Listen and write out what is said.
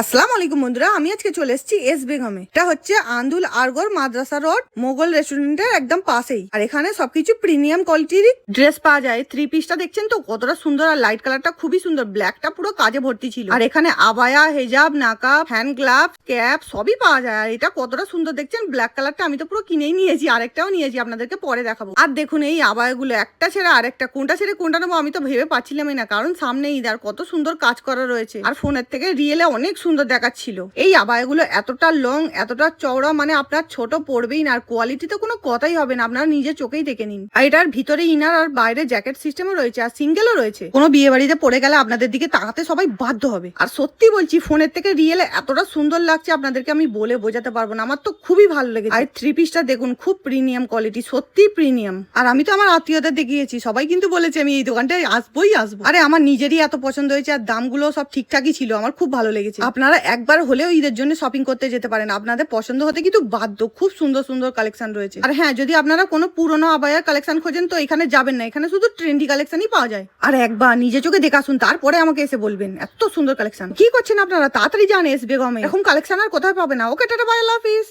আসসালামু আলাইকুম বন্ধুরা, আমি আজকে চলে এসেছি এস বেগমে। এটা হচ্ছে আন্দুল আরগর মাদ্রাসা রোড মোগল রেস্টুরেন্টের একদম পাশেই। আর এখানে সবকিছু প্রিমিয়াম কোয়ালিটির ড্রেস পাওয়া যায়। থ্রি পিসটা দেখছেন তো কতটা সুন্দর, আর লাইট কালারটা খুবই সুন্দর, ব্ল্যাকটা পুরো কাজে ভর্তি ছিল। আর এখানে আবায়া, হেজাব, নাকাব, হ্যান্ড গ্লাভ, ক্যাপ সবই পাওয়া যায়। আর এটা কতটা সুন্দর দেখছেন, ব্ল্যাক কালারটা আমি তো পুরো কিনেই নিয়েছি, আরেকটাও নিয়েছি, আপনাদেরকে পরে দেখাবো। আর দেখুন এই আবায়াগুলো একটা ছেড়ে আরেকটা, কোনটা ছেড়ে কোনটা নেবো আমি তো ভেবে পাচ্ছিলামই না, কারণ সামনে ঈদ আর কত সুন্দর কাজ করা রয়েছে। আর ফোনের থেকে রিয়েলে অনেক সুন্দর দেখাচ্ছিল। এই আবায়াগুলো এতটা লং, এতটা চওড়া, মানে আপনার ছোট পড়বেই না। আর কোয়ালিটি তো কোনো কথাই হবে না, আপনারা নিজের চোখেই দেখে নিন। আর এটার ভিতরে ইনার আর বাইরে জ্যাকেট সিস্টেমও রয়েছে, আর সিঙ্গেলও রয়েছে। কোনো বিয়ে বাড়িতে পড়ে গেলে আপনাদের দিকে তাকাতে সবাই বাধ্য হবে। আর সত্যি বলছি, ফোনের থেকে রিয়েলে এতটা সুন্দর লাগছে আপনাদেরকে আমি বলে বোঝাতে পারবো না। আমার তো খুবই ভালো লেগেছে। আর থ্রি পিসটা দেখুন, খুব প্রিমিয়াম কোয়ালিটি, সত্যি প্রিমিয়াম। আর আমি তো আমার আত্মীয়দের দেখিয়েছি, সবাই কিন্তু বলেছে আমি এই দোকানটায় আসবোই আসবো। আরে আমার নিজেরই এত পছন্দ হয়েছে, আর দামগুলো সব ঠিকঠাকই ছিল, আমার খুব ভালো লেগেছে। আপনারা একবার হলেও ঈদের জন্য শপিং করতে যেতে পারেন, আপনাদের পছন্দ হতে কিন্তু বাধ্য। খুব সুন্দর সুন্দর কালেকশন রয়েছে। আর হ্যাঁ, যদি আপনারা কোনো পুরোনো আবায়ার কালেকশন খোঁজেন তো এখানে যাবেন না, এখানে শুধু ট্রেন্ডি কালেকশনই পাওয়া যায়। আর একবার নিজে চোখে দেখে আসুন, তারপরে আমাকে এসে বলবেন এত সুন্দর কালেকশন। কি করছেন আপনারা, তাড়াতাড়ি যান এস বেগমে, এরকম কালেকশন আর কোথায় পাবে না। ওকে, টাটা, বাই, আল্লাহ হাফিজ।